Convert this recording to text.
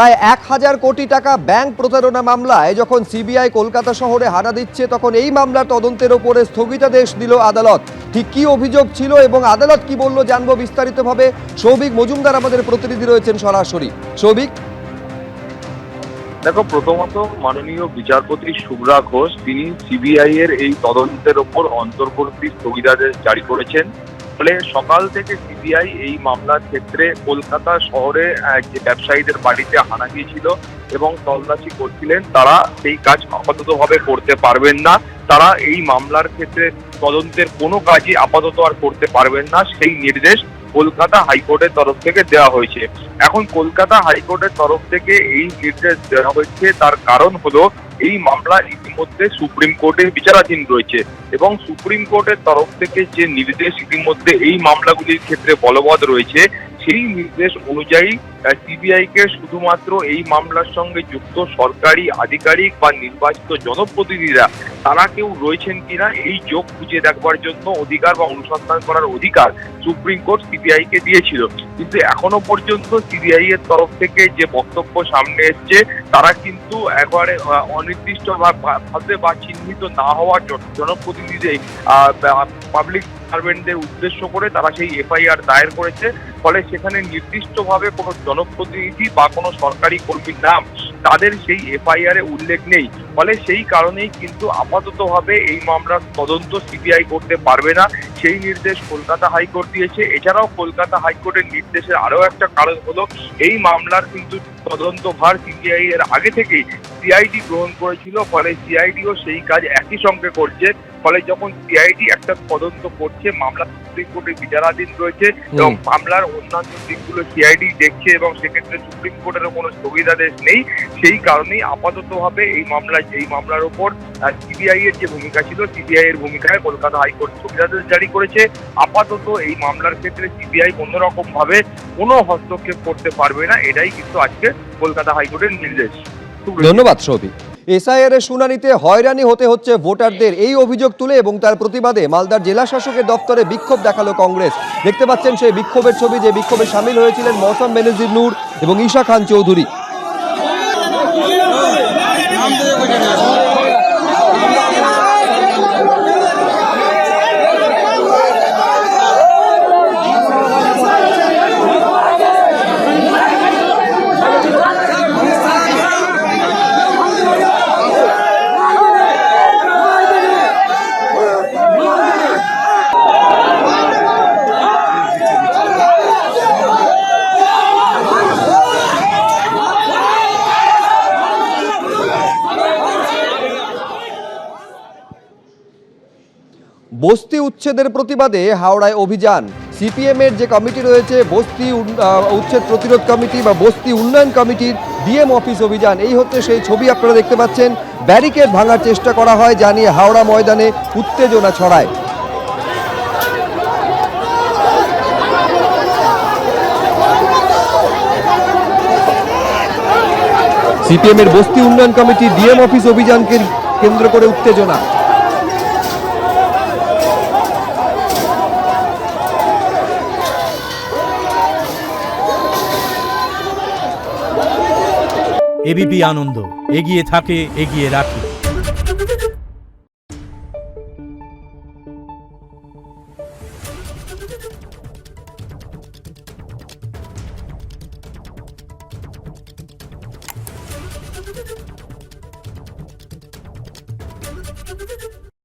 প্রায় ১,০০০ কোটি টাকা ব্যাংক প্রতারণা মামলায় যখন সিবিআই কলকাতা শহরে হানা দিচ্ছে, তখন এই মামলার তদন্তের ওপরে স্থগিতাদেশ দিল আদালত। ঠিক কি অভিযোগ ছিল এবং আদালত কি বলল জানবো বিস্তারিতভাবে। সৌভিক মজুমদার আমাদের প্রতিনিধি রয়েছেন সরাসরি। সৌভিক, দেখো, প্রথমত মাননীয় বিচারপতি শুভ্রা ঘোষ তিনি সিবিআই এর এই তদন্তের ওপর অন্তর্বর্তী স্থগিতাদেশ জারি করেছেন। ফলে সকাল থেকে সিবিআই এই মামলার ক্ষেত্রে কলকাতা শহরে যে ব্যবসায়ীদের বাড়িতে হানা দিয়েছিল এবং তল্লাশি করছিলেন, তারা সেই কাজ আপাততভাবে করতে পারবেন না। তারা এই মামলার ক্ষেত্রে তদন্তের কোনো কাজই আপাতত আর করতে পারবেন না, সেই নির্দেশ কলকাতা হাইকোর্টের তরফ থেকে দেওয়া হয়েছে। এখন কলকাতা হাইকোর্টের তরফ থেকে এই নির্দেশ দেওয়া হয়েছে, তার কারণ হলো এই মামলা ইতিমধ্যে সুপ্রিম কোর্টে বিচারাধীন রয়েছে এবং সুপ্রিম কোর্টের তরফ থেকে যে নির্দেশ ইতিমধ্যে এই মামলাগুলির ক্ষেত্রে বলবৎ রয়েছে, সেই নির্দেশ অনুযায়ী সিবিআই কে শুধুমাত্র এই মামলার সঙ্গে যুক্ত সরকারি আধিকারিক বা নির্বাচিত জনপ্রতিনিধিরা তারা কেউ রয়েছেন কিনা এই যোগ খুঁজে দেখবার জন্য অধিকার বা অনুসন্ধান করার অধিকার সুপ্রিম কোর্ট সিবিআই কে দিয়েছিল। কিন্তু এখনো পর্যন্ত সিবিআই এর তরফ থেকে যে বক্তব্য সামনে এসছে, তারা কিন্তু একবারে অনির্দিষ্ট ভাবে বা চিহ্নিত না হওয়ার জনপ্রতিনিধি পাবলিক সার্ভেন্টদের উদ্দেশ্য করে তারা সেই এফআইআর দায়ের করেছে। ফলে সেখানে নির্দিষ্টভাবে কোনো জনপ্রতিনিধি বা কোনো সরকারি কর্মীর নাম তাদের সেই এফআইআর এ উল্লেখ নেই। ফলে সেই কারণেই কিন্তু আপাততভাবে এই মামলার তদন্ত সিবিআই করতে পারবে না, সেই নির্দেশ কলকাতা হাইকোর্ট দিয়েছে। এছাড়াও কলকাতা হাইকোর্টের নির্দেশের আরও একটা কারণ হলো, এই মামলার কিন্তু তদন্তভার সিবিআই এর আগে থেকেই সিআইডি গ্রহণ করেছিল। ফলে সিআইডিও সেই কাজ একই সঙ্গে করছে। ফলে যখন সিআইডি একটা তদন্ত করছে, মামলা সুপ্রিম কোর্টে বিচারাধীন রয়েছে এবং মামলার অন্যান্য দিকগুলো সিআইডি দেখছে এবং সেক্ষেত্রে সুপ্রিম কোর্টেরও কোনো স্থগিতাদেশ নেই। সেই কারণেই আপাততভাবে এই মামলার উপর সিবিআই এর যে ভূমিকা ছিল, সিবিআই এর ভূমিকায় কলকাতা হাইকোর্ট স্থগিতাদেশ জারি করেছে। আপাতত এই মামলার ক্ষেত্রে সিবিআই অন্যরকম ভাবে কোনো হস্তক্ষেপ করতে পারবে না, এটাই কিন্তু আজকে কলকাতা হাইকোর্টের নির্দেশ। ধন্যবাদ সৌভিক। এসআইআর এর শুনানিতে হয়রানি হতে হচ্ছে ভোটারদের, এই অভিযোগ তুলে এবং তার প্রতিবাদে মালদার জেলা শাসকের দপ্তরে বিক্ষোভ দেখালো কংগ্রেস। দেখতে পাচ্ছেন সেই বিক্ষোভের ছবি, যে বিক্ষোভে সামিল হয়েছিলেন মৌসম বেনজির নূর এবং ঈশা খান চৌধুরী। বস্তি উচ্ছেদের প্রতিবাদে হাওড়ায় অভিযান। সিপিএম এর যে কমিটি রয়েছে, বস্তি উচ্ছেদ প্রতিরোধ কমিটি বা বস্তি উন্নয়ন কমিটির ডিএম অফিস অভিযান, এই হচ্ছে সেই ছবি আপনারা দেখতে পাচ্ছেন। ব্যারিকেড ভাঙার চেষ্টা করা হয়, জানিয়ে হাওড়া ময়দানে উত্তেজনা ছড়ায়। সিপিএম এর বস্তি উন্নয়ন কমিটি ডিএম অফিস অভিযানকে কেন্দ্র করে উত্তেজনা। এবিপি আনন্দ, এগিয়ে থাকে, এগিয়ে রাখে।